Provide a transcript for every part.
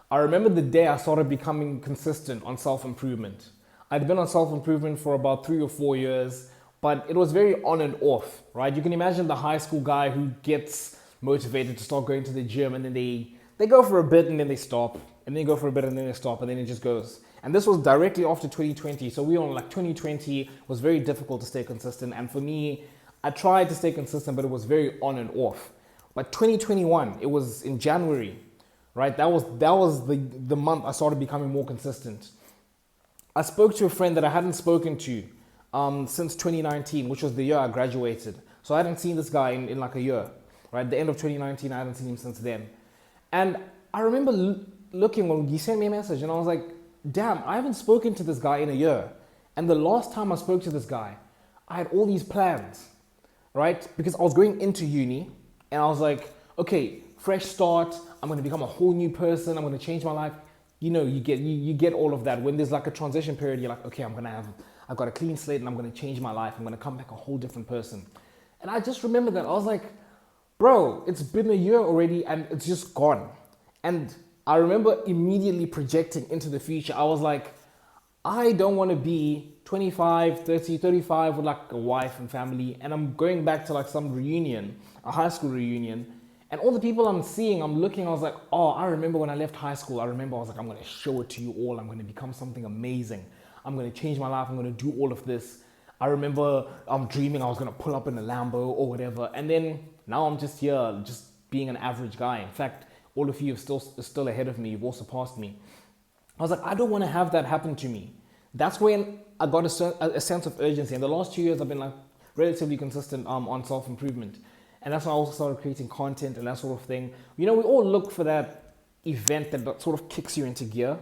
I remember the day I started becoming consistent on self-improvement. I'd been on self-improvement for about 3 or 4 years, but it was very on and off, right? You can imagine the high school guy who gets motivated to start going to the gym, and then they go for a bit and then they stop, and then they go for a bit and then they stop, and then it just goes. And this was directly after 2020. So we were on like 2020 was very difficult to stay consistent. And for me, I tried to stay consistent, but it was very on and off. But 2021, it was in January, right? That was the month I started becoming more consistent. I spoke to a friend that I hadn't spoken to since 2019, which was the year I graduated. So I hadn't seen this guy in like a year, right? The end of 2019, I hadn't seen him since then. And I remember looking when he sent me a message, and I was like, damn, I haven't spoken to this guy in a year. And the last time I spoke to this guy, I had all these plans, right? Because I was going into uni, and I was like, okay, fresh start. I'm going to become a whole new person. I'm going to change my life. You know, you get all of that. When there's like a transition period, you're like, okay, I've got a clean slate, and I'm going to change my life. I'm going to come back a whole different person. And I just remember that. I was like, bro, it's been a year already, and it's just gone. And I remember immediately projecting into the future. I was like, I don't want to be 25, 30, 35 with like a wife and family, and I'm going back to like some reunion, a high school reunion, and all the people I'm seeing, I'm looking, I was like, oh, I remember when I left high school. I remember I was like, I'm going to show it to you all. I'm going to become something amazing. I'm going to change my life. I'm going to do all of this. I remember I'm dreaming I was going to pull up in a Lambo or whatever. And then now I'm just here, just being an average guy. In fact, all of you are still ahead of me. You've all surpassed me. I was like, I don't want to have that happen to me. That's when I got a sense of urgency. In the last 2 years, I've been like relatively consistent on self-improvement. And that's when I also started creating content and that sort of thing. You know, we all look for that event that sort of kicks you into gear,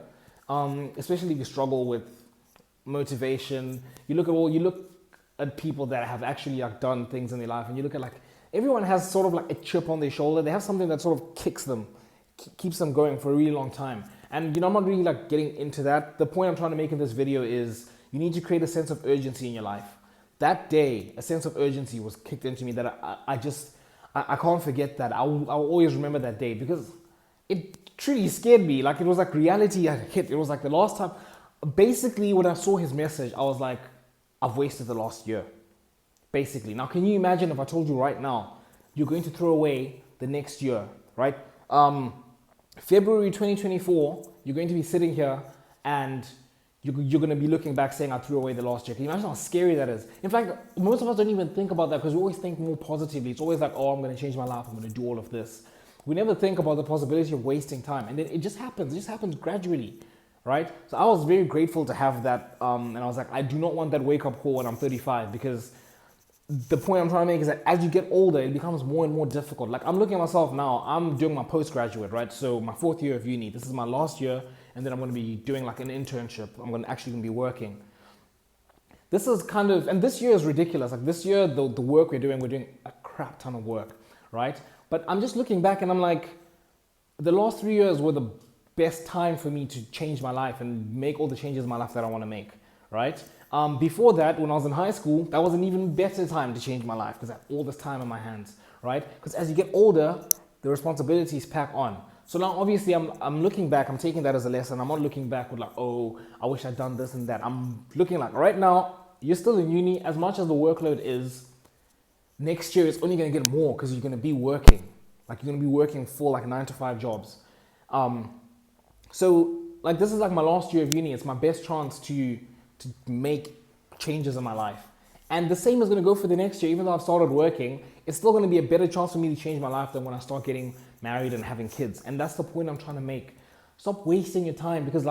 especially if you struggle with motivation. You look at people that have actually like done things in their life, and you look at like everyone has sort of like a chip on their shoulder. They have something that sort of kicks them, keeps them going for a really long time. And you know, I'm not really like getting into that. The point I'm trying to make in this video is you need to create a sense of urgency in your life. That day, a sense of urgency was kicked into me that I can't forget that. I'll always remember that day because it truly scared me. Like it was like reality had hit. It was like the last time. Basically, when I saw his message, I was like, I've wasted the last year. Basically. Now, can you imagine if I told you right now, you're going to throw away the next year, right? February 2024, you're going to be sitting here and you're going to be looking back saying, I threw away the last year. Can you imagine how scary that is? In fact, most of us don't even think about that because we always think more positively. It's always like, oh, I'm going to change my life. I'm going to do all of this. We never think about the possibility of wasting time. And then it just happens. It just happens gradually, right? So I was very grateful to have that. And I was like, I do not want that wake-up call when I'm 35 because the point I'm trying to make is that as you get older, it becomes more and more difficult. Like I'm looking at myself now, I'm doing my postgraduate, right? So my 4th year of uni, this is my last year. And then I'm going to be doing like an internship. I'm going to be working. This is kind of, and this year is ridiculous. Like this year, the work we're doing a crap ton of work, right? But I'm just looking back and I'm like, the last 3 years were the best time for me to change my life and make all the changes in my life that I want to make, right? Before that, when I was in high school, that was an even better time to change my life because I had all this time in my hands, right? Because as you get older, the responsibilities pack on. So now obviously I'm looking back, I'm taking that as a lesson. I'm not looking back with like, oh, I wish I'd done this and that. I'm looking like right now, you're still in uni. As much as the workload is, next year it's only going to get more because you're going to be working. Like you're going to be working full like 9 to 5 jobs. So like this is like my last year of uni. It's my best chance to make changes in my life. And the same is going to go for the next year. Even though I've started working, it's still going to be a better chance for me to change my life than when I start getting married and having kids. And that's the point I'm trying to make. Stop wasting your time because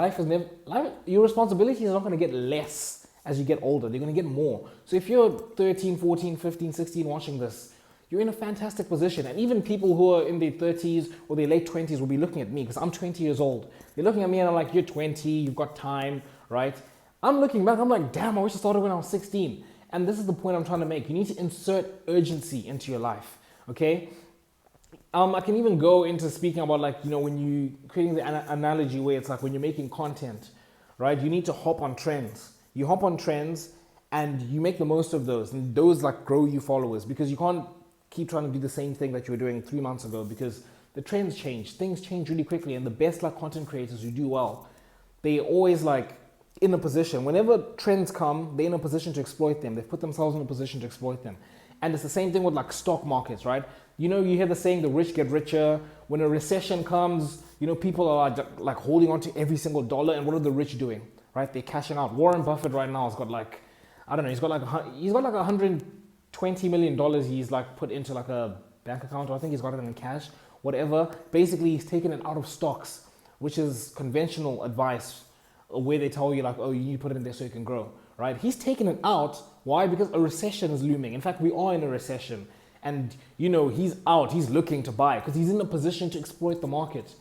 your responsibilities are not going to get less as you get older. They're going to get more. So if you're 13, 14, 15, 16 watching this, you're in a fantastic position. And even people who are in their 30s or their late 20s will be looking at me because I'm 20 years old. They're looking at me and I'm like, you're 20, you've got time, right? I'm looking back, I'm like, damn, I wish I started when I was 16. And this is the point I'm trying to make. You need to insert urgency into your life, okay? I can even go into speaking about like, you know, when you creating the analogy where it's like when you're making content, right? You need to hop on trends. You hop on trends and you make the most of those, and those like grow you followers because you can't keep trying to do the same thing that you were doing 3 months ago because the trends change, things change really quickly, and the best like content creators who do well, they always like in a position, whenever trends come, they're in a position to exploit them. They've put themselves in a position to exploit them. And it's the same thing with like stock markets, right? You know, you hear the saying, the rich get richer. When a recession comes, you know, people are like holding on to every single dollar. And what are the rich doing, right? They're cashing out. Warren Buffett right now has got like, I don't know, he's got like $120 million he's like put into like a bank account, or I think he's got it in cash, whatever. Basically, he's taken it out of stocks, which is conventional advice where they tell you like, oh, you need to put it in there so you can grow, right? He's taken it out. Why? Because a recession is looming. In fact, we are in a recession, and you know, he's out, he's looking to buy because he's in a position to exploit the market,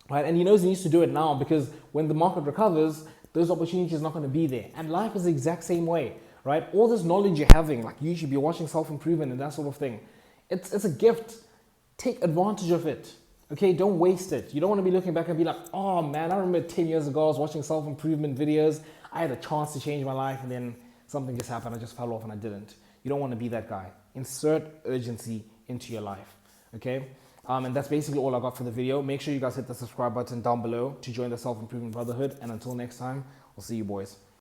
right? And he knows he needs to do it now because when the market recovers, those opportunities are not going to be there. And life is the exact same way, right? All this knowledge you're having, like you should be watching self-improvement and that sort of thing. It's a gift. Take advantage of it. Okay, don't waste it. You don't want to be looking back and be like, oh man, I remember 10 years ago I was watching self-improvement videos. I had a chance to change my life and then something just happened. I just fell off and I didn't. You don't want to be that guy. Insert urgency into your life. Okay? And that's basically all I got for the video. Make sure you guys hit the subscribe button down below to join the Self-Improvement Brotherhood. And until next time, I'll see you boys.